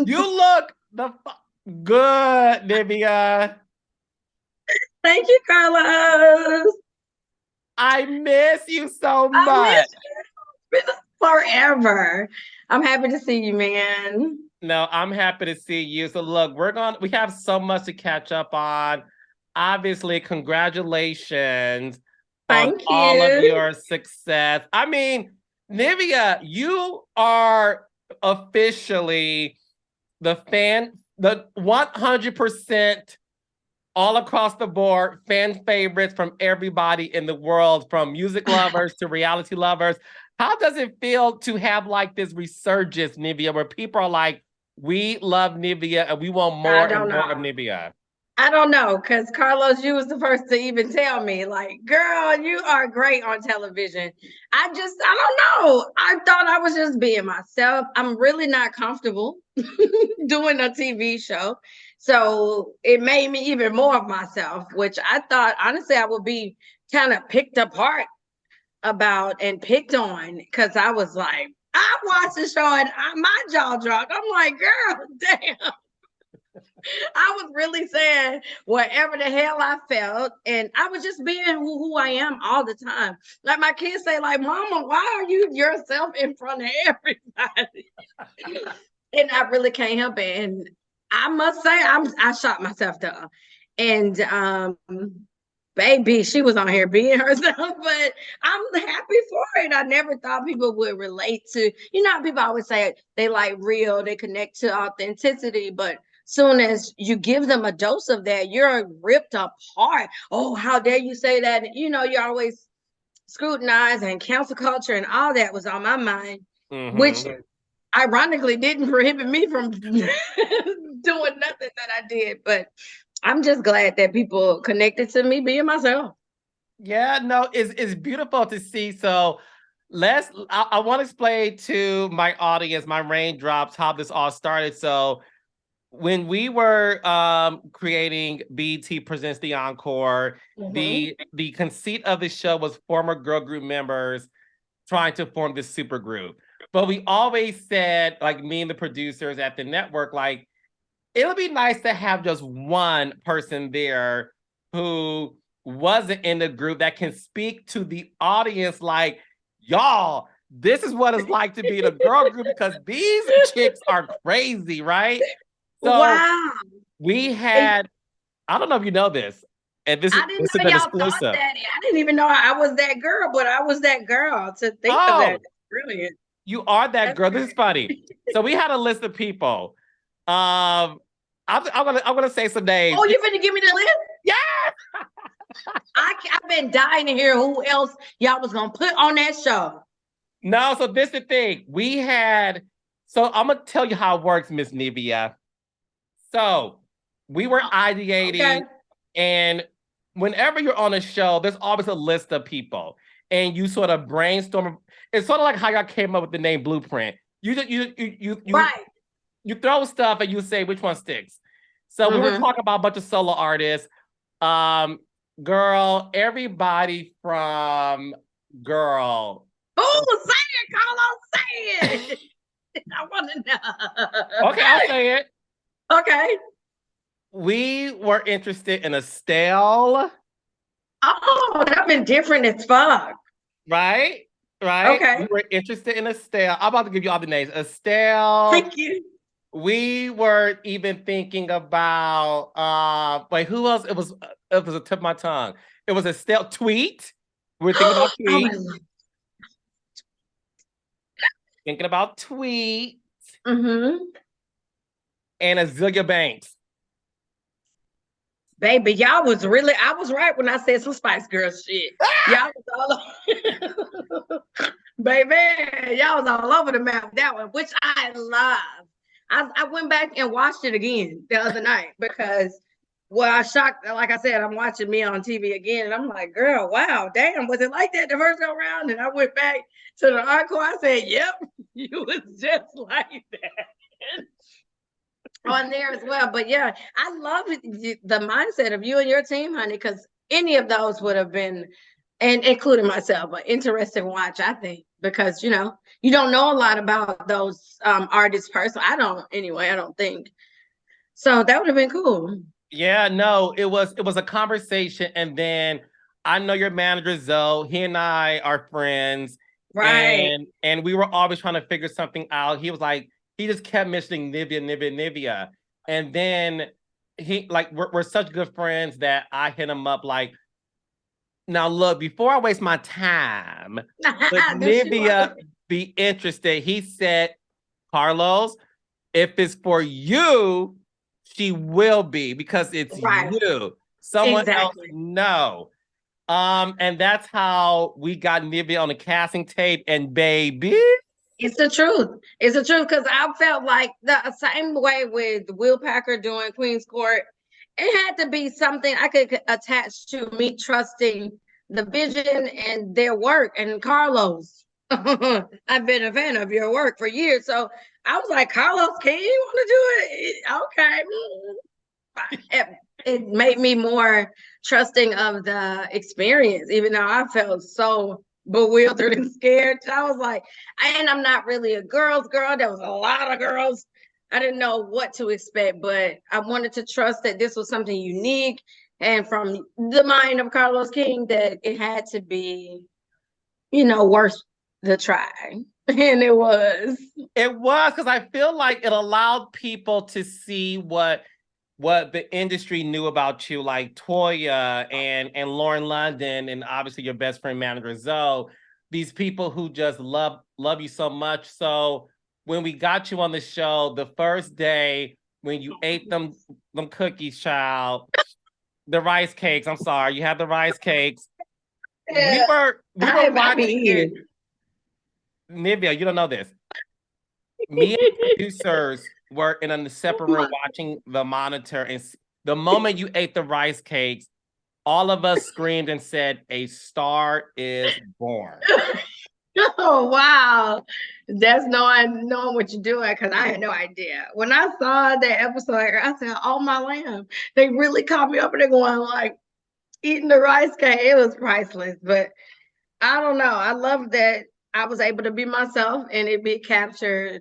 You look good, Nivea. Thank you, Carlos. I miss you so I much. miss you forever. I'm happy to see you, man. No, I'm happy to see you. So look, we have so much to catch up on. Obviously, congratulations on Thank all of you. your success. I mean, Nivea, you are officially the 100% all across the board fan favorites from everybody in the world, from music lovers to reality lovers. How does it feel to have like this resurgence, Nivea, where people are like, we love Nivea and we want I more and don't more of know. Nivea? I don't know, because Carlos, you was the first to even tell me, like, girl, you are great on television. I don't know. I thought I was just being myself. I'm really not comfortable doing a TV show. So it made me even more of myself, which I thought, honestly, I would be kind of picked apart about and picked on because I was like, I watched the show and my jaw dropped. I'm like, girl, damn. I was really saying whatever the hell I felt, and I was just being who I am all the time. Like my kids say, like, "Mama, why are you yourself in front of everybody?" And I really can't help it. And I must say, I shot myself down. And baby, she was on here being herself, but I'm happy for it. I never thought people would relate to, people always say they like real, they connect to authenticity, but soon as you give them a dose of that, you're ripped apart. Oh, how dare you say that? You're always scrutinized, and cancel culture and all that was on my mind, which Mm-hmm. ironically didn't prohibit me from doing nothing that I did. But I'm just glad that people connected to me being myself. Yeah, no, it's beautiful to see. So I want to explain to my audience, my raindrops, how this all started. So when we were creating BT Presents the Encore, Mhm. the conceit of the show was former girl group members trying to form this super group. But we always said, like me and the producers at the network, like it would be nice to have just one person there who wasn't in the group that can speak to the audience like, y'all, this is what it's like to be in a girl group because these chicks are crazy, right? So Wow. we And had, I don't know if you know this, and this is I didn't this is know an y'all thought exclusive. that. I didn't even know I was that girl, but I was that girl to think of that. Oh, That's brilliant. you are that That's girl. This is funny. So we had a list of people. I'm gonna say some names. Oh, you finna give me the list? Yeah. I've been dying to hear who else y'all was gonna put on that show. No, so this is the thing. So I'm gonna tell you how it works, Miss Nivea. So we were Okay. ideating, and whenever you're on a show, there's always a list of people, and you sort of brainstorm. It's sort of like how y'all came up with the name Blueprint. You just Right. you throw stuff and you say which one sticks. So we were Mm-hmm. talking about a bunch of solo artists. Um, girl, everybody from Girl. Oh, say it, Carlos, say it. I want to know. Okay, I'll say it. Okay. We were interested in Estelle, Oh, that's been different as fuck. right? Right? We Okay. were interested in Estelle. I'm about to give you all the names. Estelle. Thank you. We were even thinking about wait, who else? It was a tip of my tongue. It was Estelle Tweet. We were thinking about Oh my Tweet, God. thinking about Tweet Mm-hmm. and Azealia Banks. Baby, y'all was really, I was right when I said some Spice Girl shit. Y'all was all baby, y'all was all over the map with that one, which I love. I went back and watched it again the other night because, well, I shocked. Like I said, I'm watching me on TV again, and I'm like, girl, wow, damn, was it like that the first go round? And I went back to the encore. I said, yep, you was just like that on there as well. But yeah, I love the mindset of you and your team, honey, because any of those would have been and including myself, an interesting watch, I think, because you know, you don't know a lot about those artists personally. I don't anyway, I don't think. So that would have been cool. Yeah, no, it was a conversation, and then I know your manager Zoe. He and I are friends, Right. and we were always trying to figure something out. He was like, he just kept mentioning Nivea, Nivea, Nivea, and then he like we're such good friends that I hit him up like, now look, before I waste my time, would There she was. Nivea be interested? He said, Carlos, if it's for you, she will be because it's Right. you. Someone else, Exactly. no. And that's how we got Nivea on the casting tape. And baby, It's the truth. It's the truth because I felt like the same way with Will Packer doing Queen's Court. It had to be something I could attach to me trusting the vision and their work. And Carlos, I've been a fan of your work for years. So I was like, Carlos, can you want to do it? Okay. It made me more trusting of the experience, even though I felt so bewildered and scared. I was like, and I'm not really a girl's girl. There was a lot of girls. I didn't know what to expect, but I wanted to trust that this was something unique and from the mind of Carlos King that it had to be, you know, worth the try. And it was. it was because I feel like it allowed people to see what the industry knew about you, like Toya and Lauren London, and obviously your best friend manager Zoe. These people who just love you so much. So when we got you on the show, the first day when you ate them cookies, child, the rice cakes. I'm sorry, you had the rice cakes. We Yeah, were I be watching it. eating. Nivea, you don't know this. Me and producers were in a separate room watching the monitor, and the moment you ate the rice cakes, all of us screamed and said, "A star is born." Oh wow, that's knowing what you're doing because I had no idea. When I saw that episode, I said, "Oh my lamb!" They really caught me up and they're going like eating the rice cake. It was priceless, but I don't know. I love that I was able to be myself and it be captured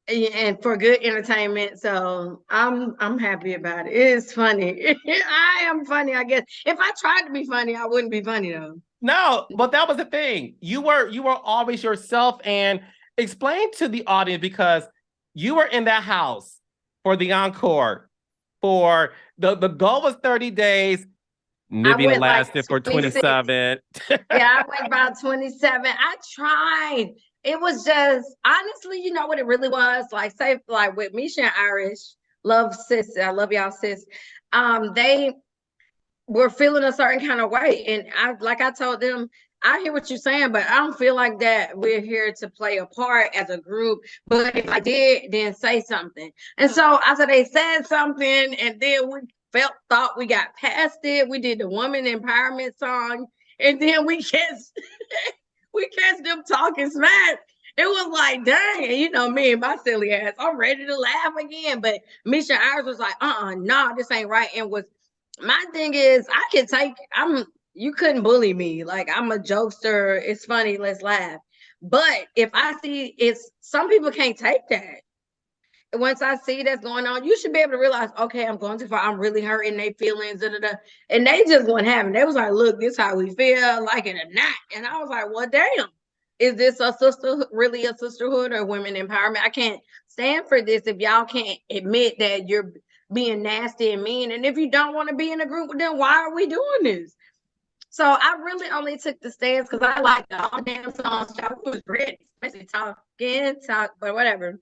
and for good entertainment. So I'm happy about it. It is funny. I am funny. I guess if I tried to be funny, I wouldn't be funny though. No, but that was the thing. You were always yourself, and explain to the audience because you were in that house for the encore. For the goal was 30 days. I Nivea went like lasted for 26. 27. Yeah, I went about 27. I tried. It was just honestly, you know what it really was? Like, say, like with Misha and Irish, love sis. I love y'all, sis. They were feeling a certain kind of way. And I told them, I hear what you're saying, but I don't feel like that. We're here to play a part as a group. But if I did, then say something. And so after they said something, and then we thought we got past it. We did the woman empowerment song, and then we catch we catch them talking smack. It was like, dang, and you know me and my silly ass, I'm ready to laugh again. But Misha Iris was like, nah, this ain't right. And was my thing is I can take you couldn't bully me. Like I'm a jokester. It's funny, let's laugh. But if I see it's some people can't take that. Once I see that's going on, you should be able to realize, okay, I'm going too far. I'm really hurting their feelings. Da, da, da. And they just wouldn't have it. They was like, look, this how we feel, like it or not. And I was like, well, damn. Is this a sisterhood, really a sisterhood or women empowerment? I can't stand for this if y'all can't admit that you're being nasty and mean. And if you don't want to be in a group with them, why are we doing this? So I really only took the stance because I like all damn songs. I was ready, especially talk, but whatever.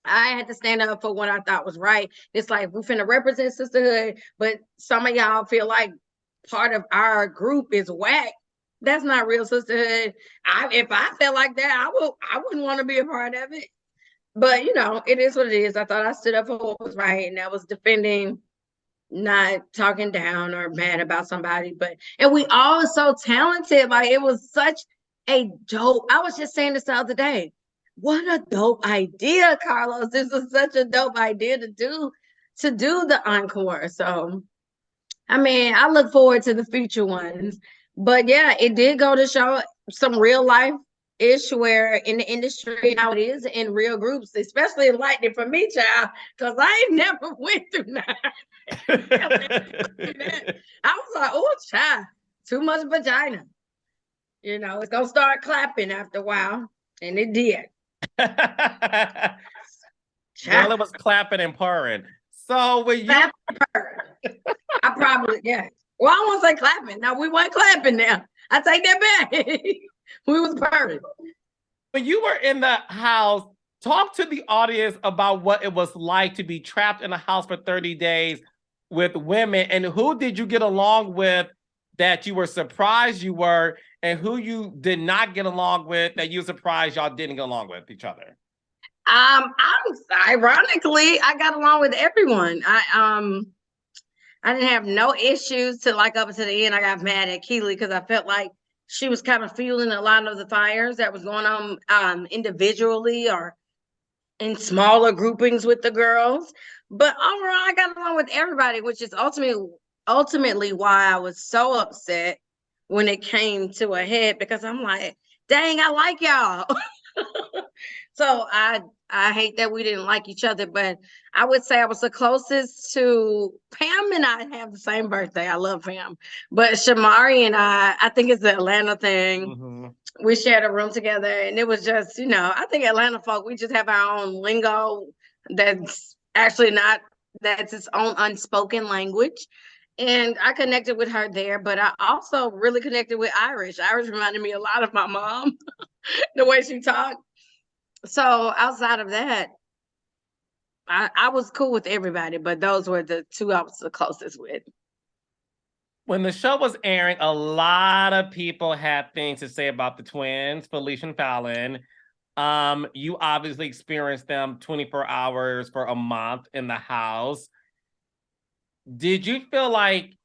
I had to stand up for what I thought was right. It's like we finna represent sisterhood, but some of y'all feel like part of our group is whack. That's not real sisterhood. If I felt like that, I wouldn't want to be a part of it. But you know, it is what it is. I thought I stood up for what was right, and that was defending, not talking down or mad about somebody. But and we all so talented. Like it was such a dope. I was just saying this the other day. What a dope idea, Carlos. This is such a dope idea to do the encore. So I mean, I look forward to the future ones. But yeah, it did go to show some real life ish where in the industry how it is in real groups, especially enlightening for me, child, because I ain't never went through that. I was like, oh, child, too much vagina. You know, it's gonna start clapping after a while, and it did. Girl, it was clapping and purring. So when you, I probably, yeah. Well, I won't say clapping. No, we weren't clapping now. I take that back. We was purring. when you were in the house, talk to the audience about what it was like to be trapped in a house for 30 days with women, and who did you get along with that you were surprised you were, and who you did not get along with that you were surprised y'all didn't get along with each other? Ironically, I got along with everyone. I didn't have no issues till like up to the end. I got mad at Keely because I felt like she was kind of fueling a lot of the fires that was going on individually or in smaller groupings with the girls. But overall, I got along with everybody, which is ultimately why I was so upset when it came to a head, because I'm like, dang, I like y'all. So I hate that we didn't like each other, but I would say I was the closest to Pam, and I have the same birthday. I love Pam. But Shamari and I think it's the Atlanta thing. Mm-hmm. We shared a room together, and it was just, I think Atlanta folk, we just have our own lingo that's actually not, that's its own unspoken language. And I connected with her there, but I also really connected with Irish. Irish reminded me a lot of my mom, the way she talked. So outside of that, I was cool with everybody, but those were the two I was the closest with. When the show was airing, a lot of people had things to say about the twins, Felicia and Fallon. You obviously experienced them 24 hours for a month in the house. Did you feel like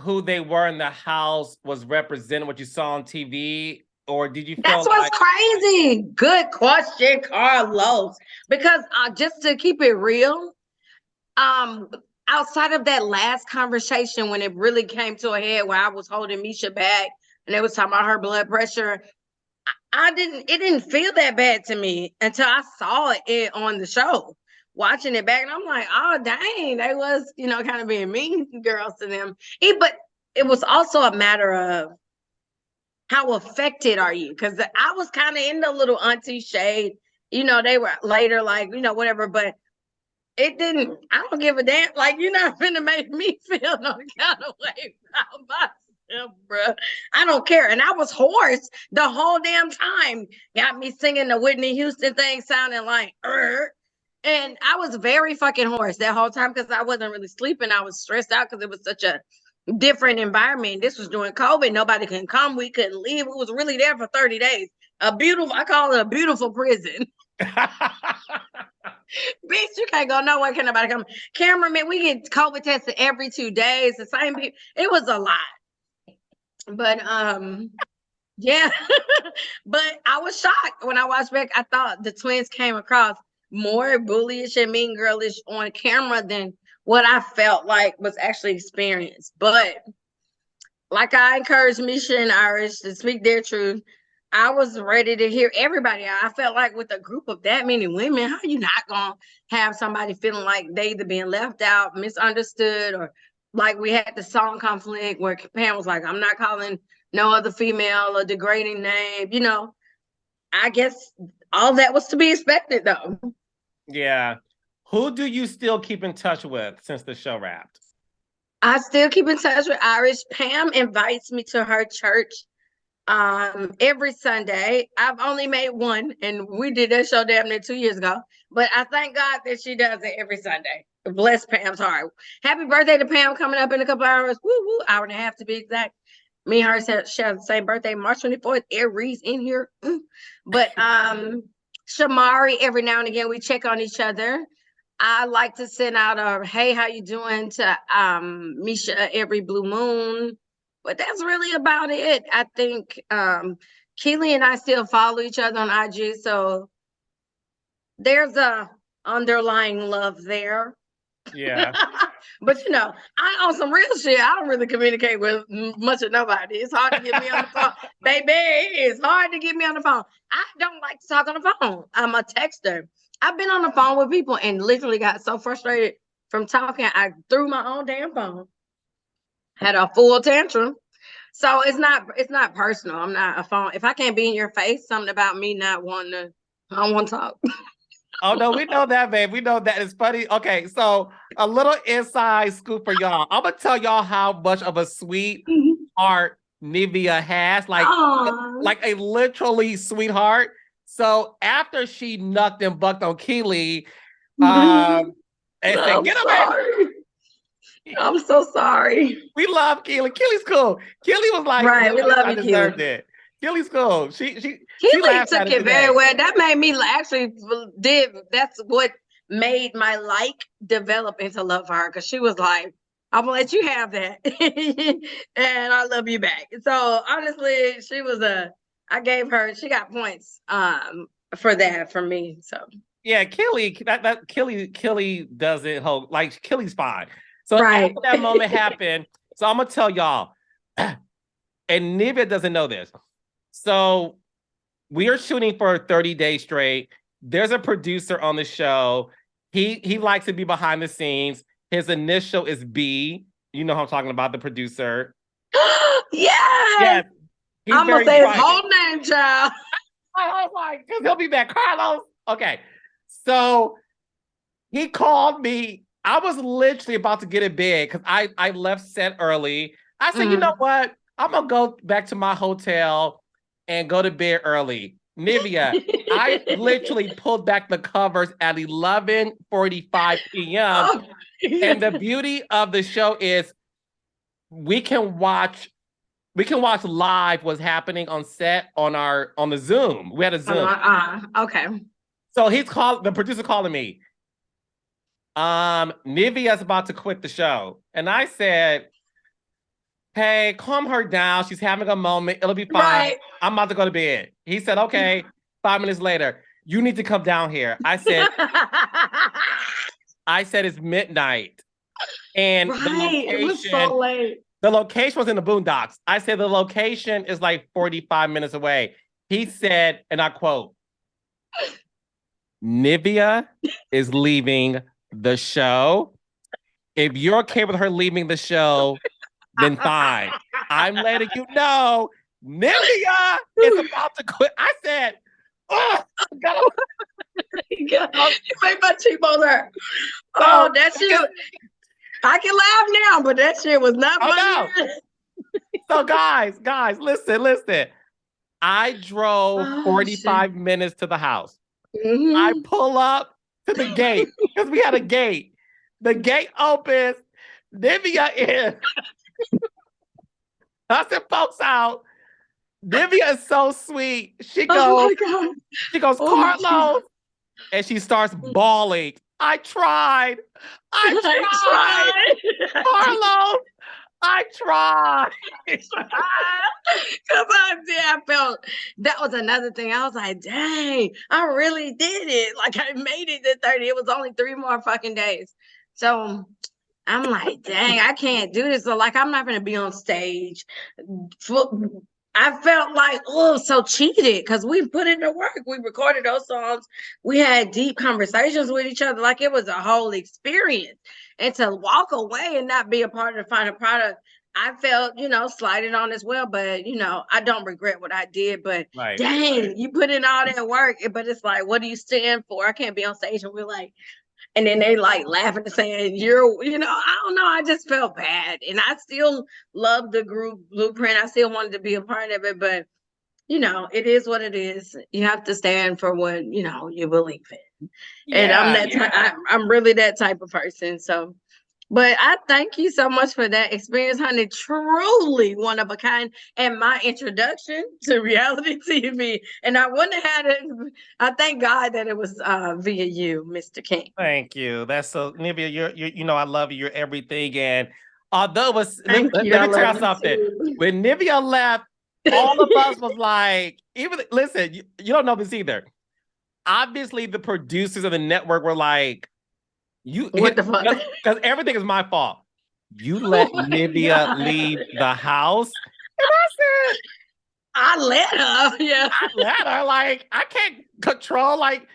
who they were in the house was representing what you saw on TV? Or did you feel That's what's crazy? Good question, Carlos. Because just to keep it real, outside of that last conversation when it really came to a head where I was holding Misha back and they was talking about her blood pressure, it didn't feel that bad to me until I saw it on the show, watching it back, and I'm like, oh dang, they was, kind of being mean girls to them. But it was also a matter of how affected are you? Because I was kind of in the little auntie shade. They were later, like, whatever, but it didn't, I don't give a damn. Like, you're not gonna make me feel no kind of way about myself, bro. I don't care. And I was hoarse the whole damn time. Got me singing the Whitney Houston thing, sounding like, and I was very fucking hoarse that whole time because I wasn't really sleeping. I was stressed out because it was such a different environment. This was during COVID. Nobody can come. We couldn't leave. We was really there for 30 days. I call it a beautiful prison. Bitch, you can't go nowhere. Can't nobody come. Cameraman, we get COVID tested every 2 days. The same people. It was a lot. But yeah. But I was shocked when I watched back. I thought the twins came across more bullyish and mean girlish on camera than what I felt like was actually experienced. But like I encourage Misha and Irish to speak their truth, I was ready to hear everybody. I felt like with a group of that many women, how you not gonna have somebody feeling like they either being left out, misunderstood, or like we had the song conflict where Pam was like, I'm not calling no other female a degrading name. I guess all that was to be expected though. Yeah. Who do you still keep in touch with since the show wrapped? I still keep in touch with Irish. Pam invites me to her church every Sunday. I've only made one, and we did that show damn near 2 years ago. But I thank God that she does it every Sunday. Bless Pam's heart. Happy birthday to Pam coming up in a couple hours. Woo woo, hour and a half to be exact. Me and her share the same birthday, March 24th. Aries in here. But Shamari, every now and again, we check on each other. I like to send out a hey, how you doing to Misha every blue moon. But that's really about it. I think Keely and I still follow each other on IG, so there's a underlying love there. Yeah. But I on some real shit. I don't really communicate with much of nobody. It's hard to get me on the phone, baby. It's hard to get me on the phone. I don't like to talk on the phone. I'm a texter. I've been on the phone with people and literally got so frustrated from talking, I threw my own damn phone. Had a full tantrum. So it's not personal. I'm not a phone. If I can't be in your face, something about me not wanting to. I don't want to talk. Oh no, we know that, babe. We know that. It's funny. Okay, so a little inside scoop for y'all. I'm gonna tell y'all how much of a sweet heart Nivea has, like a literally sweetheart. So after she nucked and bucked on Keely, and said, "Get away." I'm so sorry. We love Keely. Keely's cool. Keely was like, right, we love I you, deserved Keely. it. Keely's cool. She Keely took it very well. That made me actually that's what made my develop into love for her, because she was like, I'm gonna let you have that. And I love you back. So honestly, she got points for that from me. So yeah, Keely, Keely doesn't hold, like, Keely's fine. So right. after that moment happened, so I'm gonna tell y'all, and Nivea doesn't know this. So we are shooting for 30 days straight. There's a producer on the show. He likes to be behind the scenes. His initial is B. You know who I'm talking about, the producer. Yes. I'm gonna say his whole name, child. I was like, because he'll be back, Carlos. Okay, so he called me. I was literally about to get in bed because I left set early. I said, you know what? I'm gonna go back to my hotel and go to bed early. Nivea, I literally pulled back the covers at 11:45 p.m. Oh, and the beauty of the show is we can watch live what's happening on set on the Zoom. We had a Zoom. Okay. So the producer calling me. Nivea's about to quit the show. And I said, hey, calm her down. She's having a moment. It'll be fine. Right. I'm about to go to bed. He said, okay. 5 minutes later, you need to come down here. I said, it's midnight. And the location, it was so late. The location was in the boondocks. I said, the location is like 45 minutes away. He said, and I quote, Nivea is leaving the show. If you're okay with her leaving the show, then fine. I'm letting you know Nivea is about to quit. I said, oh, God. You make my cheekbones hurt. Oh, that shit. I can laugh now, but that shit was not funny. No. So guys, listen. I drove 45 minutes to the house. I pull up to the gate because we had a gate. The gate opens. Nivea in. I said, folks out. Nivea is so sweet. She goes, Carlos. And she starts bawling. I tried. Carlos, I tried. Because I felt that was another thing. I was like, dang, I really did it. Like, I made it to 30. It was only 3 more fucking days. So I'm like, dang, I can't do this. So, like, I'm not going to be on stage. I felt like, so cheated, because we put in the work. We recorded those songs. We had deep conversations with each other. Like, it was a whole experience. And to walk away and not be a part of the final product, I felt, slighted on as well. But, I don't regret what I did. But right. Dang, you put in all that work. But it's like, what do you stand for? I can't be on stage and we're like, and then they like laughing and saying, I don't know. I just felt bad. And I still love the group Blueprint. I still wanted to be a part of it. But, it is what it is. You have to stand for what, you believe in. Yeah, and I'm really that type of person. So, but I thank you so much for that experience, honey. Truly one of a kind. And my introduction to reality TV. And I wouldn't have had it. I thank God that it was via you, Mr. King. Thank you. That's so, Nivea, you're I love you. You're everything. And although it was, let me tell you something. When Nivea left, all of us was like, listen, you don't know this either. Obviously, the producers of the network were like, You What the fuck? because everything is my fault. You let Oh my Nivea God. leave the house. And I said, I let her. Yeah. I let her. Like, I can't control. Like,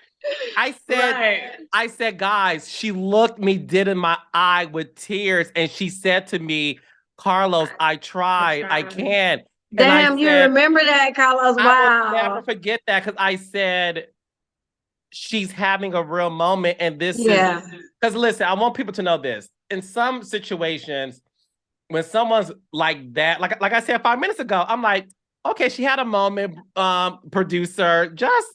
Right. I said, guys, she looked me dead in my eye with tears, and she said to me, Carlos, I tried. I can't. And I Damn, you said, remember that, Carlos? I will never Wow. forget that because I said, she's having a real moment. And this is Yeah. because listen, I want people to know this. In some situations, when someone's like that, like I said 5 minutes ago, I'm like, okay, she had a moment, producer, just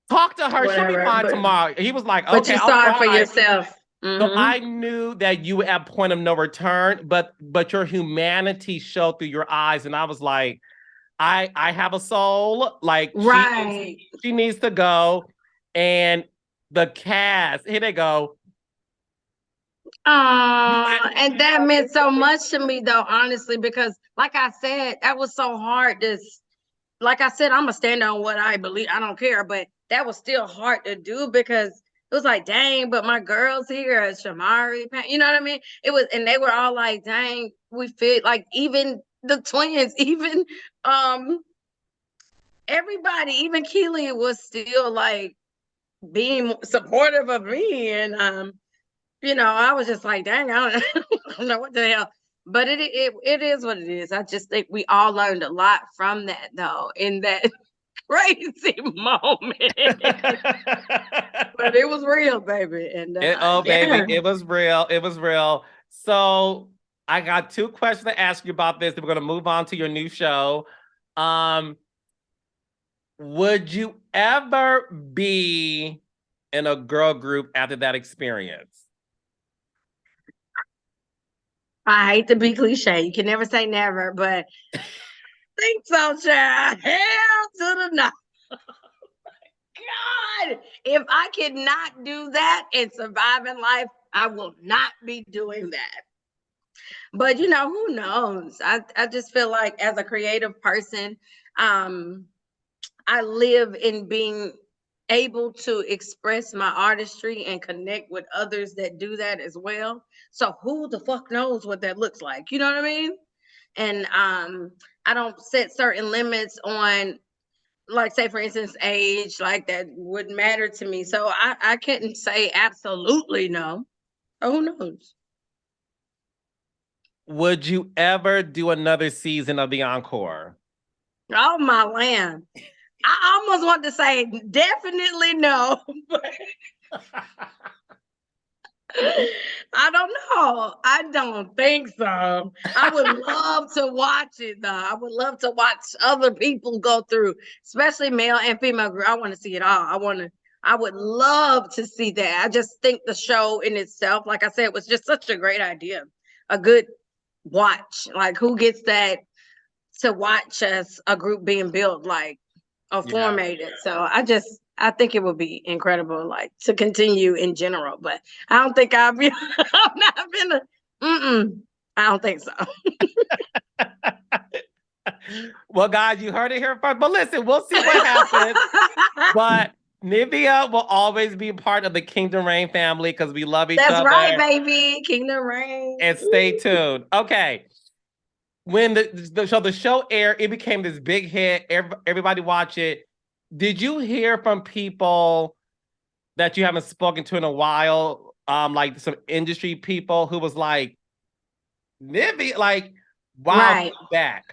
talk to her. She'll be Whatever. fine tomorrow. He was like, But okay, you I'll saw it for try. yourself. So Mm-hmm. I knew that you were at point of no return, but your humanity showed through your eyes. And I was like, I have a soul. Like Right. she needs to go. And the cast, here they go. And that meant so much to me, though, honestly, because like I said, that was so hard. Like I said, I'm gonna stand on what I believe. I don't care, but that was still hard to do because it was like, dang, but my girls here, Shamari, you know what I mean? It was, and they were all like, dang, we fit. Like even the twins, even everybody, even Keely was still like being supportive of me, and I was just like, dang, I don't know what the hell. But it is what it is. I just think we all learned a lot from that, though, in that crazy moment. But it was real, baby. And Baby, it was real. It was real. So I got two questions to ask you about this. Then we're gonna move on to your new show. Would you ever be in a girl group after that experience? I hate to be cliche. You can never say never, but I think so, child. Hell to the no. God, if I cannot do that and survive in life, I will not be doing that. But who knows? I just feel like as a creative person, I live in being able to express my artistry and connect with others that do that as well. So who the fuck knows what that looks like? You know what I mean? And I don't set certain limits on, like, say for instance, age, like that wouldn't matter to me. So I couldn't say absolutely no. Oh, who knows? Would you ever do another season of the Encore? Oh my land. I almost want to say definitely no, but I don't know. I don't think so. I would love to watch it, though. I would love to watch other people go through, especially male and female. I want to see it all. I would love to see that. I just think the show in itself, like I said, was just such a great idea. A good watch. Like, who gets that to watch as a group being built, like, or formatted? So I think it would be incredible, like, to continue in general. But I don't think I'll be. I'm not gonna. I don't think so. Well, guys, you heard it here first. But listen, we'll see what happens. But Nivea will always be part of the Kingdom Reign family because we love each other. That's right, baby. Kingdom Reign. And stay tuned. Okay. When the show aired, it became this big hit. Everybody watch it. Did you hear from people that you haven't spoken to in a while? Like some industry people who was like, Nivea, like, wow, Right. back.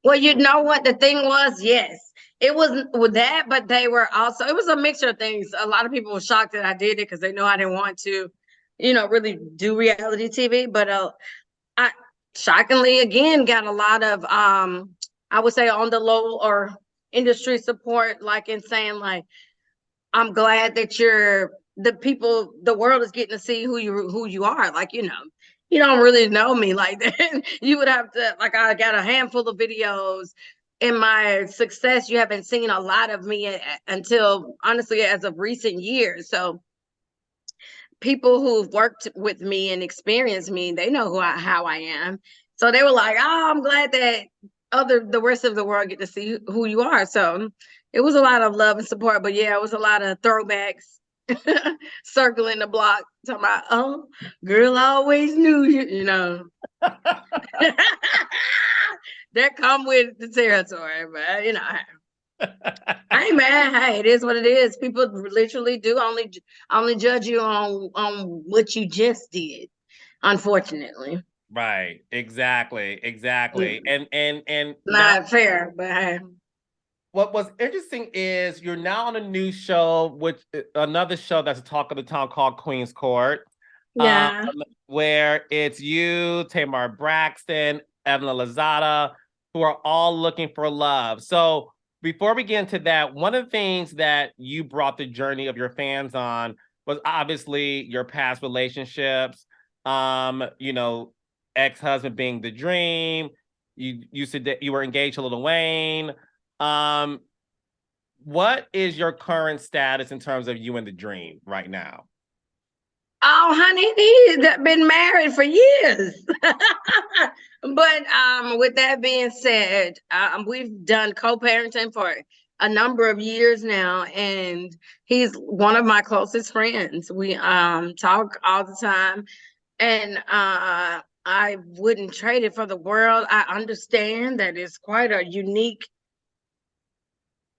Well, you know what the thing was? Yes, it was with that, but they were also, it was a mixture of things. A lot of people were shocked that I did it because they know I didn't want to, really do reality TV. But I shockingly again got a lot of I would say on the low or industry support, like in saying like, I'm glad that the world is getting to see who you are. Like, you don't really know me like that. You would have to, like, I got a handful of videos. In my success, you haven't seen a lot of me until, honestly, as of recent years. So people who've worked with me and experienced me, they know how I am. So they were like, oh, I'm glad that the rest of the world get to see who you are. So it was a lot of love and support, but yeah, it was a lot of throwbacks circling the block, talking about, oh, girl, I always knew you, you know. That come with the territory, but you know, hey man, hey, it is what it is. People literally do only judge you on what you just did, unfortunately. Right. Exactly. Exactly. Yeah. And now Not fair, but hey. what was interesting is you're now on a new show, which another show that's a talk of the town called Queen's Court, um, Yeah. where it's you, Tamar Braxton, Evelyn Lazada, who are all looking for love. So before we get into that, one of the things that you brought the journey of your fans on was obviously your past relationships. You know, ex-husband being the dream. You said that you were engaged to Lil Wayne. Um, what is your current status in terms of you and the dream right now? Oh, honey, he's been married for years. But with that being said, we've done co-parenting for a number of years now, and he's one of my closest friends. We talk all the time, and I wouldn't trade it for the world. I understand that it's quite a unique.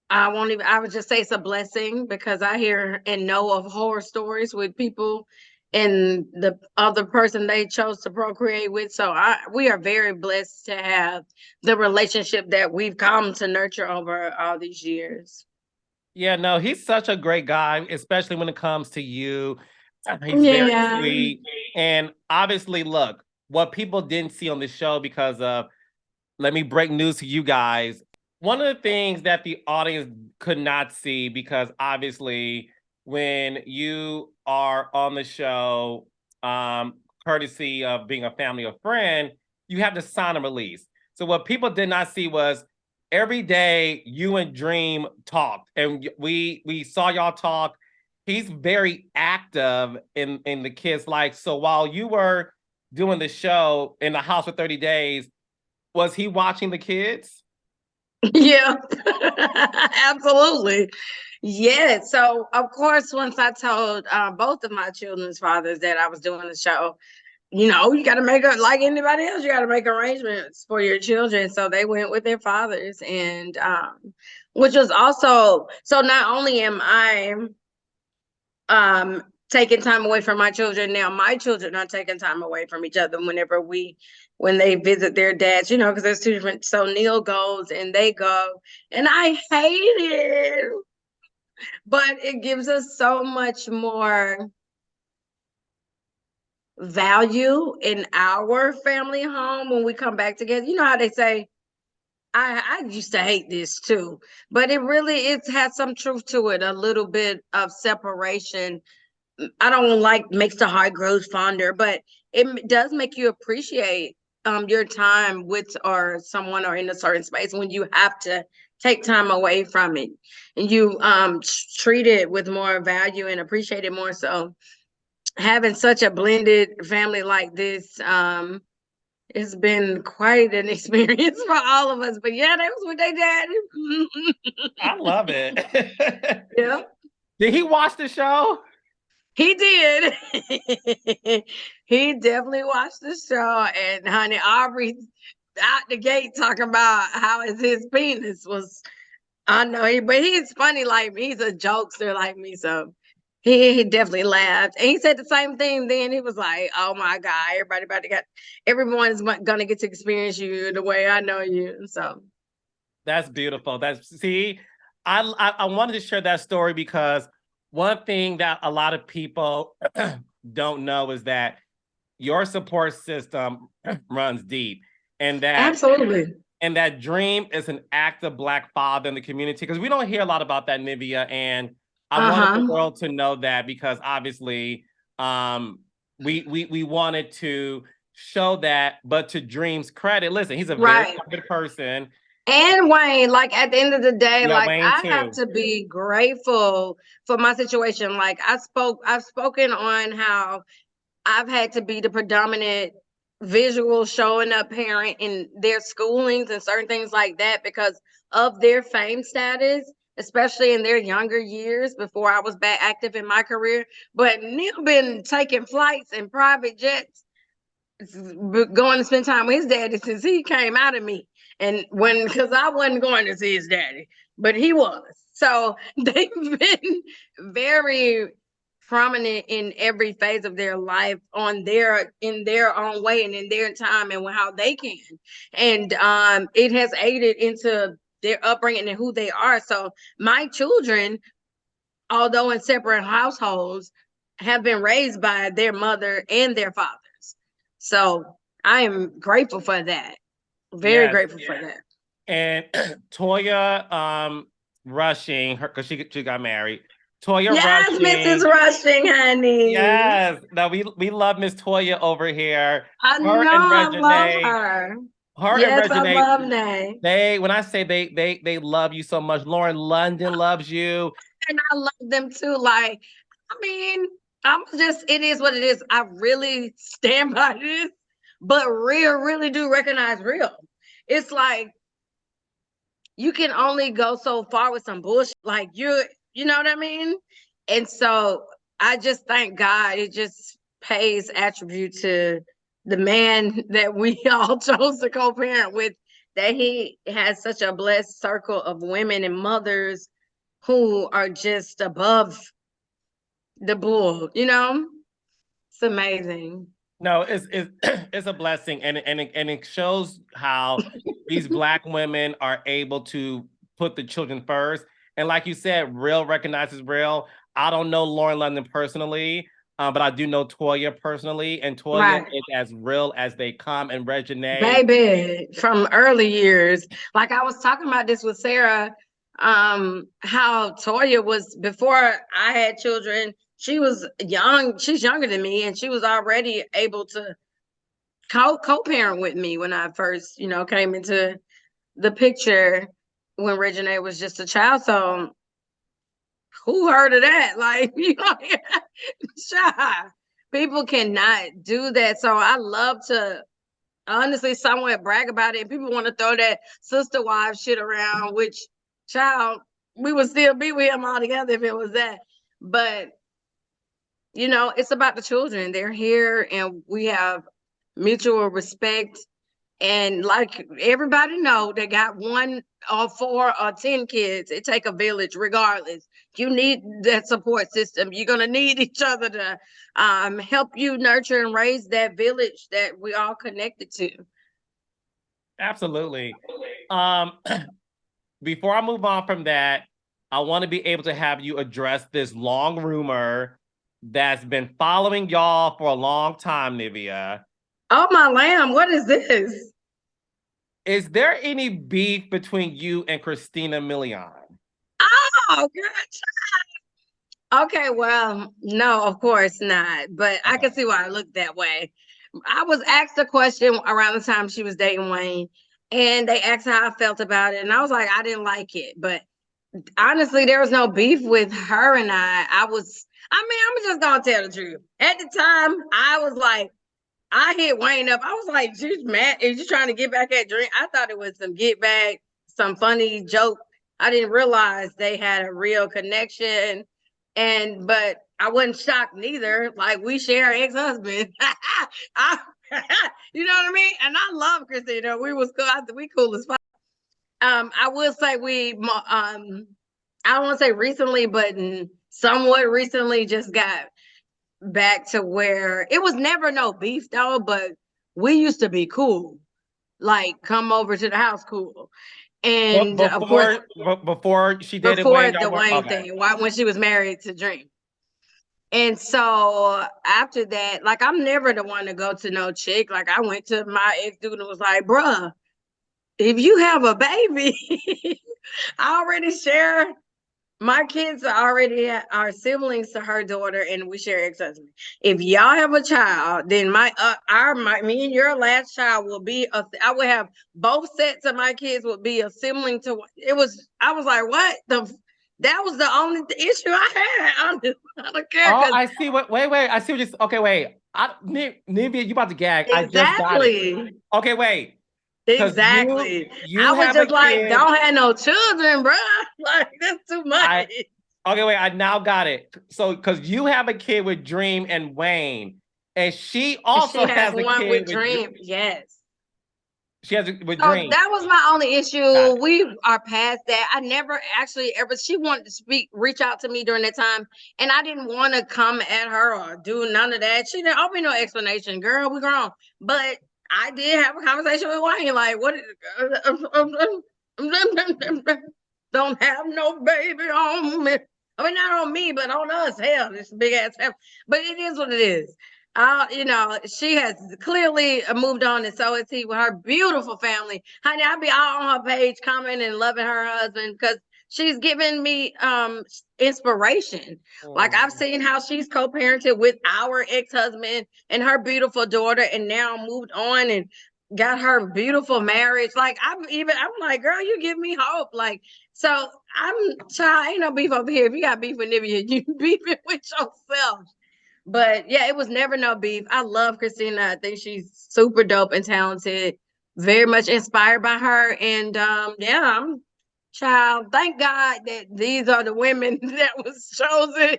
I would just say it's a blessing because I hear and know of horror stories with people and the other person they chose to procreate with. So we are very blessed to have the relationship that we've come to nurture over all these years. Yeah, no, he's such a great guy, especially when it comes to you. He's very Yeah. sweet. And obviously, look, what people didn't see on the show because of, let me break news to you guys. One of the things that the audience could not see, because obviously, when you are on the show, courtesy of being a family or friend, you have to sign a release. So what people did not see was every day you and Dream talked, and we saw y'all talk. He's very active in the kids' life. So while you were doing the show in the house for 30 days, was he watching the kids? Yeah, absolutely. Yeah. So, of course, once I told both of my children's fathers that I was doing the show, you know, you got to make like anybody else, you got to make arrangements for your children. So they went with their fathers, and which was also so. Not only am I taking time away from my children, now my children are taking time away from each other when they visit their dads, you know, because there's two different. So Neil goes and they go, and I hate it, but it gives us so much more value in our family home when we come back together. You know how they say, I used to hate this too, but it has some truth to it, a little bit of separation. I don't like makes the heart grows fonder, but it does make you appreciate your time with or someone or in a certain space when you have to take time away from it, and you treat it with more value and appreciate it more. So having such a blended family like this, it's been quite an experience for all of us. But yeah, that was what they did. I love it. Yeah. Did he watch the show? He did. He definitely watched the show, and honey, Aubrey out the gate talking about how is his penis was. I know but he's funny like me. He's a jokester like me, so he definitely laughed, and he said the same thing. Then he was like, "Oh my God, everyone's gonna get to experience you the way I know you." So That's beautiful. I wanted to share that story because one thing that a lot of people don't know is that your support system runs deep, and absolutely. that Dream is an active Black father in the community, because we don't hear a lot about that, Nivea, and I wanted the world to know that, because obviously we wanted to show that. But to Dream's credit, listen, he's a very good person. And Wayne, like at the end of the day, Yeah, like Wayne I too. have to be grateful for my situation. Like I've spoken on how I've had to be the predominant visual showing up parent in their schoolings and certain things like that because of their fame status. especially in their younger years before I was back active in my career. But Neil been taking flights and private jets, going to spend time with his daddy since he came out of me. And because I wasn't going to see his daddy, but he was. So they've been very prominent in every phase of their life in their own way and in their time and how they can. And it has aided into their upbringing and who they are. So my children, although in separate households, have been raised by their mother and their fathers. So I am grateful for that. Very grateful for that. And Toya Rushing, because she got married. Toya Rushing. Yes, Mrs. Rushing, honey. Yes. No, we love Miss Toya over here. I love her. Yes, I love Nay. When I say they love you so much. Lauren London loves you. And I love them too. Like, I mean, it is what it is. I really stand by this, but real really do recognize real. It's like, you can only go so far with some bullshit. Like, you know what I mean? And so I just thank God. It just pays attribute to the man that we all chose to co-parent with, that he has such a blessed circle of women and mothers who are just above the bull, you know? It's amazing. No, it's it's a blessing, and it shows how these Black women are able to put the children first. And like you said, real recognizes real. I don't know Lauren London personally, but I do know Toya personally, and Toya is as real as they come. And Reginae, baby, from early years. Like, I was talking about this with Sarah, how Toya was, before I had children, she was young. She's younger than me, and she was already able to co-parent with me when I first, came into the picture when Reginae was just a child. So who heard of that? Like, people cannot do that. So I love to honestly somewhat brag about it. And people want to throw that sister wives shit around, which, child, we would still be with him all together if it was that. But it's about the children. They're here, and we have mutual respect. And like everybody know, they got 1 or 4 or 10 kids. It take a village regardless. You need that support system. You're going to need each other to help you nurture and raise that village that we all connected to. Absolutely. Before I move on from that, I want to be able to have you address this long rumor that's been following y'all for a long time, Nivea. Oh, my lamb, what is this? Is there any beef between you and Christina Milian? Oh, God. Okay, well, no, of course not. But I can see why I looked that way. I was asked a question around the time she was dating Wayne, and they asked how I felt about it. And I was like, I didn't like it. But honestly, there was no beef with her and I'm just going to tell the truth. At the time, I was like, I hit Wayne up. I was like, she's mad. Is you trying to get back at Dream? I thought it was some get back, some funny joke. I didn't realize they had a real connection. But I wasn't shocked neither. Like, we share ex-husband. You know what I mean? And I love Christina. We was cool. We cool as fuck. I will say I don't want to say recently, but somewhat recently just got back to where it was never no beef though, but we used to be cool. Like, come over to the house cool. And of course, before she dated before Wayne, the Wayne thing, when she was married to Dream. And so after that, like, I'm never the one to go to no chick. Like, I went to my ex dude and was like, bruh, if you have a baby, I already share. My kids are siblings to her daughter, and we share ex-husband. If y'all have a child, then me and your last child will be I would have both sets of my kids would be a sibling to it was. I was like, what that was the only issue I had. I don't care. Oh, I see what. Wait. I see what you. Okay, wait. Nivea, you about to gag? Exactly. I just got it. Okay, wait. Exactly. you I was have a just like, kid. don't have no children, bro. Like, that's too much. Okay, wait, I now got it. So, because you have a kid with Dream and Wayne, and she And also she has has a one kid with with Dream. Yes. she has with So Dream. that was my only Got issue. it. We are past that. I never actually ever, she wanted to reach out to me during that time, and I didn't want to come at her or do none of that. She didn't owe me no explanation. Girl, we grown. But I did have a conversation with Wayne, like, what don't have no baby on me. I mean, not on me, but on us. Hell, this big ass hell. But it is what it is. She has clearly moved on, and so is he with her beautiful family. Honey, I'll be all on her page commenting and loving her husband because she's giving me inspiration. Like, I've seen how she's co-parented with our ex-husband and her beautiful daughter, and now moved on and got her beautiful marriage. Like, I'm like, girl, you give me hope. Like, so ain't no beef over here. If you got beef with Nivea, you beef it with yourself. But yeah, it was never no beef. I love Christina. I think she's super dope and talented. Very much inspired by her. And yeah, I'm child. Thank God that these are the women that was chosen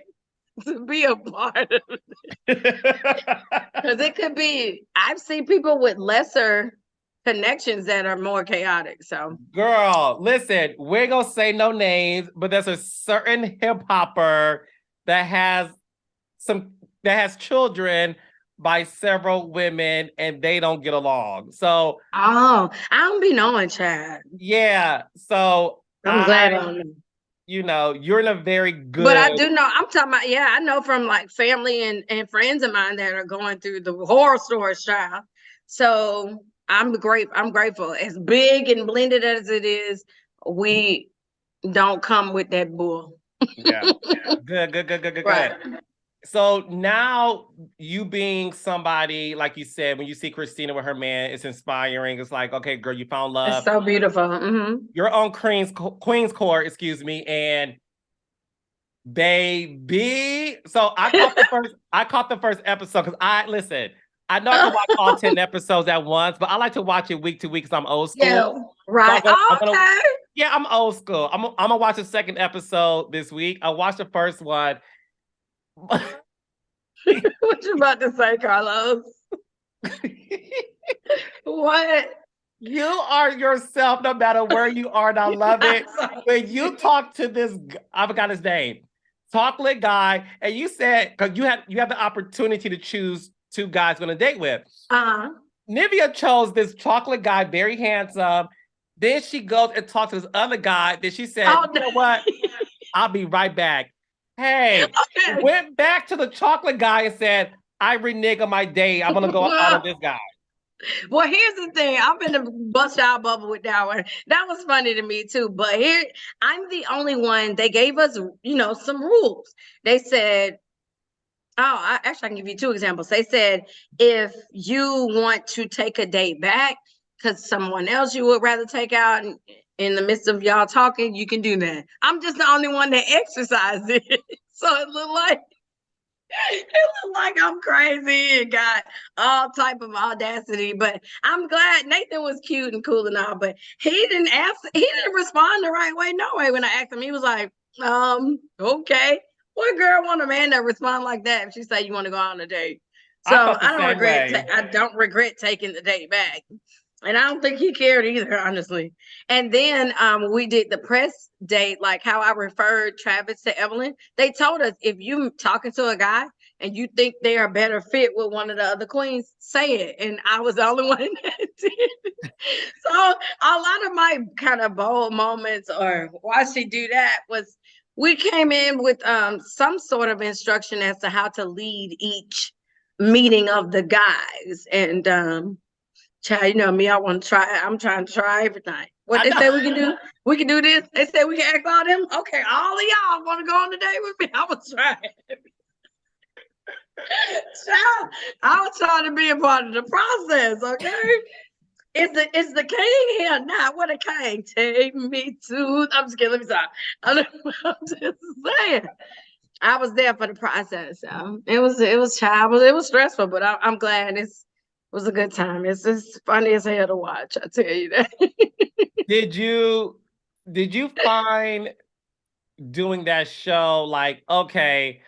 to be a part of it. Because it could be, I've seen people with lesser connections that are more chaotic. So Girl, listen, we're gonna say no names, but there's a certain hip hopper that has children by several women and they don't get along. So I don't be knowing, Chad. yeah, so I'm glad I don't know. You're in a very good. But I do know, I'm talking about, yeah, I know from like family and friends of mine that are going through the horror stories, child. So I'm grateful. As big and blended as it is, we don't come with that bull. Yeah. Good. Right. So now you being somebody, like you said, when you see Christina with her man, it's inspiring. It's like, okay, girl, you found love. It's so beautiful. Mm-hmm. You're on Queen's Court, excuse me, and baby. So I caught the first episode because I know I can watch all 10 episodes at once, but I like to watch it week to week because I'm old school. Yeah, right. So Okay. yeah, I'm old school. I'm gonna watch the second episode this week. I watched the first one. What you about to say, Carlos? What? You are yourself no matter where you are, and I love it. When you talk to this, I forgot his name, chocolate guy, and you said, because you have the opportunity to choose two guys you're gonna date with. Nivea chose this chocolate guy, very handsome. Then she goes and talks to this other guy. Then she said, you know what? I'll be right back. Hey, okay. Went back to the chocolate guy and said, I renege on my date. I'm gonna go out on this guy. Well, here's the thing. I'm gonna bust out bubble with that one. That was funny to me too. But here, I'm the only one. They gave us, some rules. They said, I can give you two examples. They said, if you want to take a date back because someone else you would rather take out in the midst of y'all talking, you can do that. I'm just the only one that exercised it. So it looked like I'm crazy and got all type of audacity, but I'm glad Nathan was cute and cool and all, but he didn't respond the right way. No way. When I asked him, he was like, okay. What girl want a man that respond like that if she say you want to go on a date? So I don't regret taking the date back. And I don't think he cared either, honestly. And then we did the press date, like how I referred Travis to Evelyn. They told us if you talking to a guy and you think they are better fit with one of the other queens, say it. And I was the only one that did. So a lot of my kind of bold moments or why she do that was we came in with some sort of instruction as to how to lead each meeting of the guys. And child, you know me, I'm trying to try everything. What they say we can do? We can do this. They say we can ask all them. Okay, all of y'all want to go on a date with me? I was trying. Child, I was trying to be a part of the process, okay? It's the king here now. What a king. Take me to. I'm just kidding. Let me stop. I'm just saying. I was there for the process. So it was stressful, but I'm glad was a good time. It's just funny as hell to watch. I tell you that. Did you find doing that show like, okay,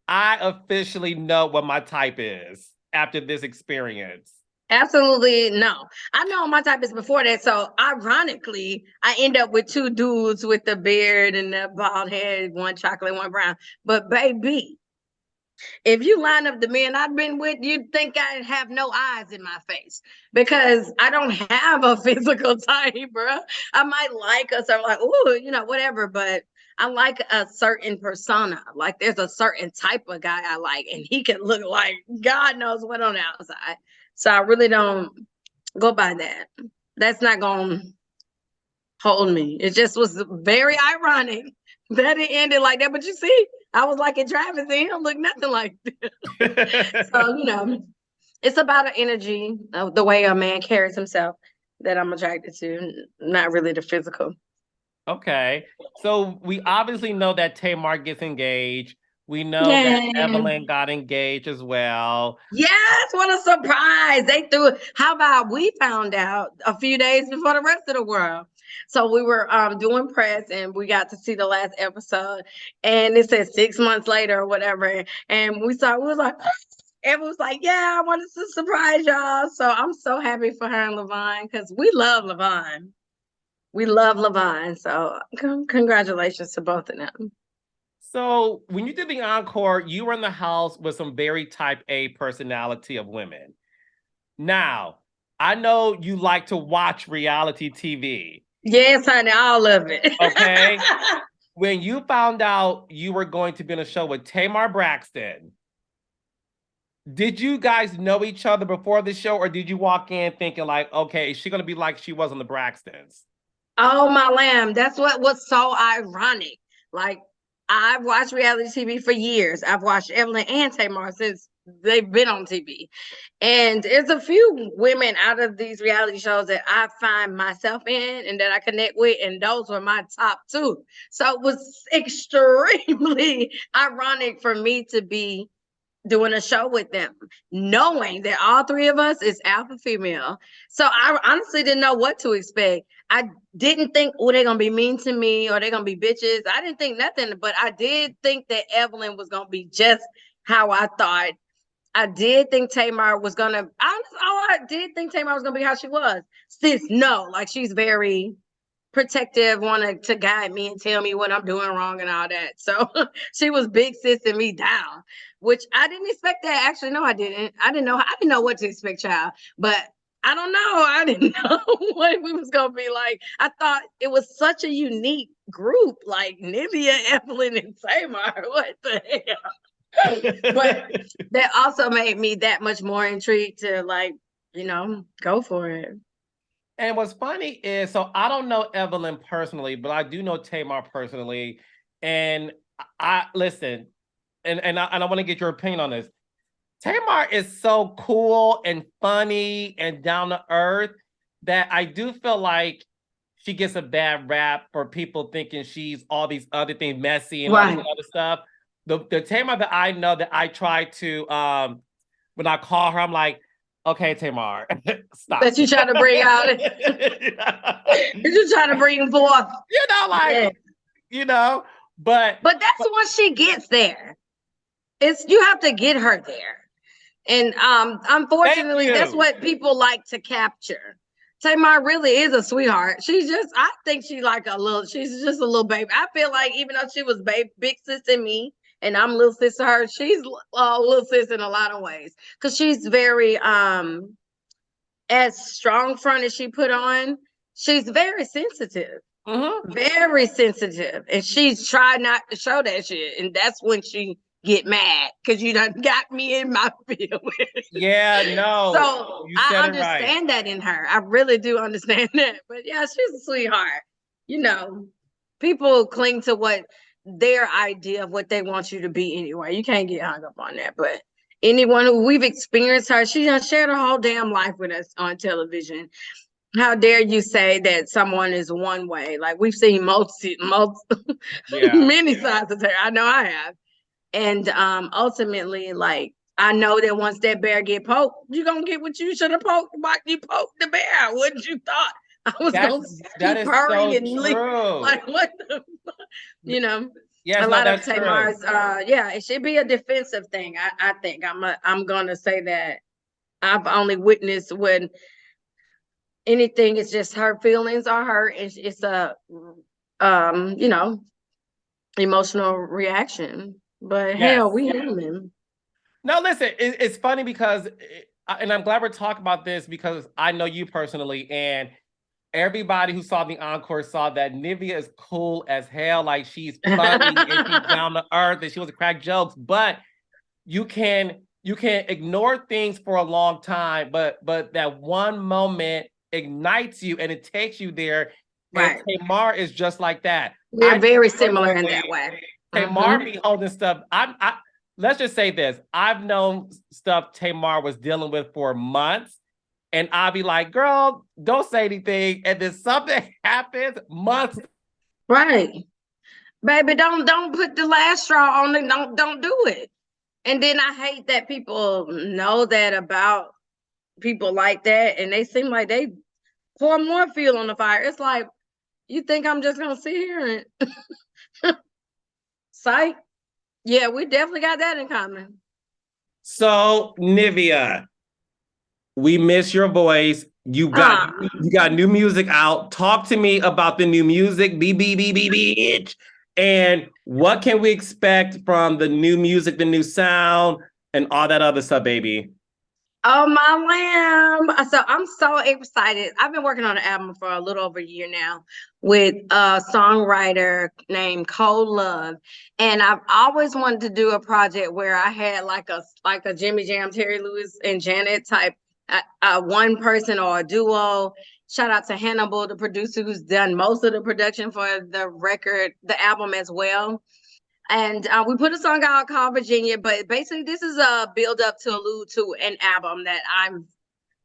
I officially know what my type is after this experience? Absolutely no. I know my type is before that. So ironically, I end up with two dudes with the beard and the bald head, one chocolate, one brown. But baby, if you line up the men I've been with, you'd think I have no eyes in my face because I don't have a physical type, bro. I might like us or like, ooh, whatever, but I like a certain persona. Like there's a certain type of guy I like, and he can look like God knows what on the outside. So I really don't go by that. That's not gonna hold me. It just was very ironic that it ended like that. But you see, I was like in Travis, and he don't look nothing like this. So it's about an energy of the way a man carries himself that I'm attracted to, not really the physical. Okay. So we obviously know that Tamar gets engaged. We know that Yeah. Evelyn got engaged as well. Yes, what a surprise. They threw it. How about we found out a few days before the rest of the world? So we were doing press and we got to see the last episode and it said 6 months later or whatever. And we was like, everyone was like, yeah, I wanted to surprise y'all. So I'm so happy for her and Levine because we love Levine. We love Levine. So congratulations to both of them. So when you did the Encore, you were in the house with some very type A personality of women. Now, I know you like to watch reality TV. Yes, honey, all of it. Okay. When you found out you were going to be in a show with Tamar Braxton, did you guys know each other before the show, or did you walk in thinking like, okay, is she going to be like she was on the Braxtons? Oh my lamb. That's what was so ironic. Like I've watched reality TV for years. I've watched Evelyn and Tamar since they've been on TV. And there's a few women out of these reality shows that I find myself in and that I connect with, and those were my top two. So it was extremely ironic for me to be doing a show with them, knowing that all three of us is alpha female. So I honestly didn't know what to expect. I didn't think, oh, they're gonna be mean to me or they're gonna be bitches. I didn't think nothing, but I did think that Evelyn was gonna be just how I thought. I did think Tamar was gonna. I did think Tamar was gonna be how she was. Sis, no, like she's very protective, wanted to guide me and tell me what I'm doing wrong and all that. So she was big sissing me down, which I didn't expect that. Actually, no, I didn't. I didn't know what to expect, child. But I don't know. I didn't know what we was gonna be like. I thought it was such a unique group, like Nivea, Evelyn, and Tamar. What the hell? But that also made me that much more intrigued to go for it. And what's funny is, so I don't know Evelyn personally, but I do know Tamar personally. And I listen, and I want to get your opinion on this. Tamar is so cool and funny and down to earth that I do feel like she gets a bad rap for people thinking she's all these other things, messy and all this other stuff. The Tamar that I know that I try to when I call her, I'm like, okay, Tamar, stop. That you trying to bring out. You're trying to bring forth. But that's once she gets there. You have to get her there. And unfortunately, that's what people like to capture. Tamar really is a sweetheart. I think she's just a little baby. I feel like even though she was big sis to me, and I'm little sis to her, she's little sis in a lot of ways. Because she's very, as strong front as she put on, she's very sensitive. Mm-hmm. Very sensitive. And she's tried not to show that shit. And that's when she get mad because you done got me in my feelings. Yeah, no. So I understand that in her. I really do understand that. But yeah, she's a sweetheart. People cling to what their idea of what they want you to be anyway. You can't get hung up on that. But anyone who we've experienced her, she done shared her whole damn life with us on television. How dare you say that someone is one way? Like we've seen many sides of her. I know I have. And ultimately, like I know that once that bear get poked, you're gonna get what you should have poked. Why you poked the bear? What you thought? I was gonna that keep is purring so and leave. true. Like what the you know. Yes, A no, lot of that's true. Tamar's yeah, it should be a defensive thing. I think I'm gonna say that I've only witnessed when anything is just her feelings are hurt and it's a you know, emotional reaction. But Yes. hell, we human. No, listen, it's funny because, and I'm glad we're talking about this because I know you personally, and everybody who saw the encore saw that Nivea is cool as hell. Like she's funny and she's down to earth and she was to crack jokes, but you can ignore things for a long time, but that one moment ignites you and it takes you there. And Right. Tamar is just like that. We're very similar in that way. Tamar be holding stuff. Let's just say this. I've known stuff Tamar was dealing with for months. And I'll be like, girl, don't say anything. And then something happens months. Right. Baby, don't put the last straw on it. Don't do it. And then I hate that people know that about people like that and they seem like they pour more fuel on the fire. It's like, you think I'm just gonna sit here and psych? Yeah, we definitely got that in common. So, Nivea, we miss your voice. You got new music out. Talk to me about the new music, bitch. And what can we expect from the new music, the new sound, and all that other stuff, baby? Oh my lamb. So I'm so excited. I've been working on an album for a little over a year now with a songwriter named Cole Love. And I've always wanted to do a project where I had like a Jimmy Jam, Terry Lewis, and Janet type one person or a duo. Shout out to Hannibal, the producer who's done most of the production for the record, the album as well. And we put a song out called Virginia, but basically this is a build up to allude to an album that I'm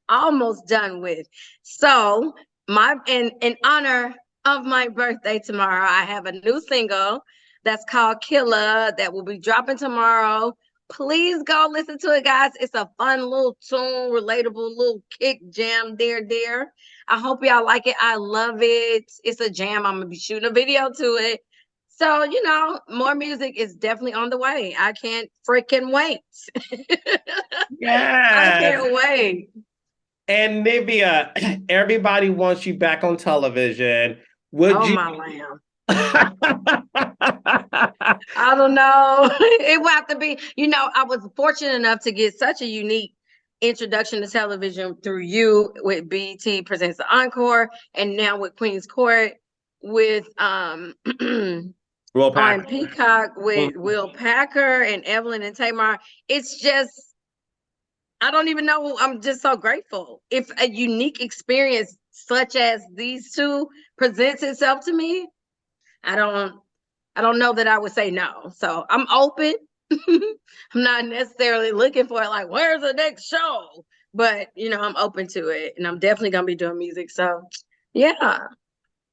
almost done with. So my in honor of my birthday tomorrow, I have a new single that's called Killer that will be dropping tomorrow. Please go listen to it, guys. It's a fun little tune, relatable little kick jam there. I hope y'all like it. I love it. It's a jam. I'm gonna be shooting a video to it. So, more music is definitely on the way. I can't freaking wait. I Yes. can't wait. And Nivea, everybody wants you back on television. Would you? My lamb. I don't know. It will have to be, I was fortunate enough to get such a unique introduction to television through you with BET Presents the Encore, and now with Queen's Court with Will on Peacock with Will Packer and Evelyn and Tamar. It's just, I don't even know. I'm just so grateful. If a unique experience such as these two presents itself to me, I don't know that I would say no. So I'm open. I'm not necessarily looking for it like, where's the next show? But, I'm open to it. And I'm definitely going to be doing music. So, yeah.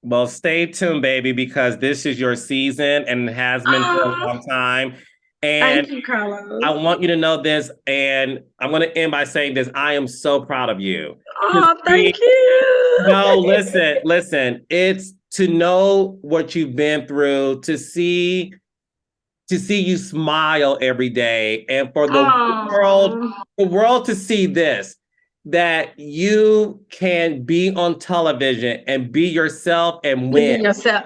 Well, stay tuned, baby, because this is your season and it has been for a long time. And thank you, Carlos. I want you to know this, and I'm going to end by saying this. I am so proud of you. Oh, thank you. No, listen. It's to know what you've been through, to see you smile every day, and for the world to see this, that you can be on television and be yourself and win. Be yourself.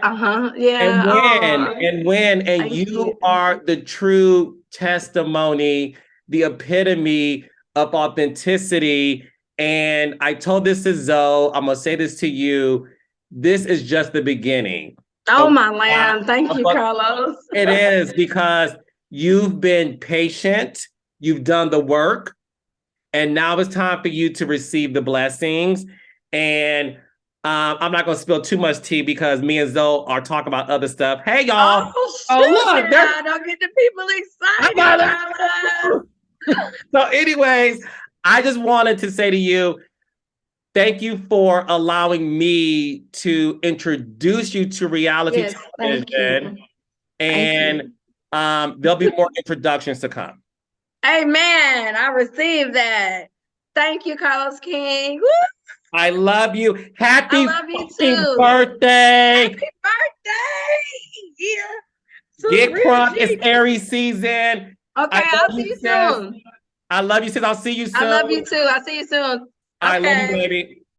Yeah. And win. And you are the true testimony, the epitome of authenticity. And I told this to Zoe, I'm going to say this to you. This is just the beginning. Oh, my lamb. Thank you, Carlos. It is, because you've been patient. You've done the work. And now it's time for you to receive the blessings. And I'm not going to spill too much tea because me and Zoe are talking about other stuff. Hey, y'all. Look. Don't get the people excited. So anyways, I just wanted to say to you, thank you for allowing me to introduce you to reality television. And there'll be more introductions to come. Amen. I received that. Thank you, Carlos King. Woo! I love you. I Happy love you fucking too. birthday. Happy birthday. Yeah. So Get real crunk. It's G. Aries season. I Okay, love I'll see you, you sis. soon. I love you, sis. I'll see you I love soon. you too. I'll see you soon. I love you, Okay. baby.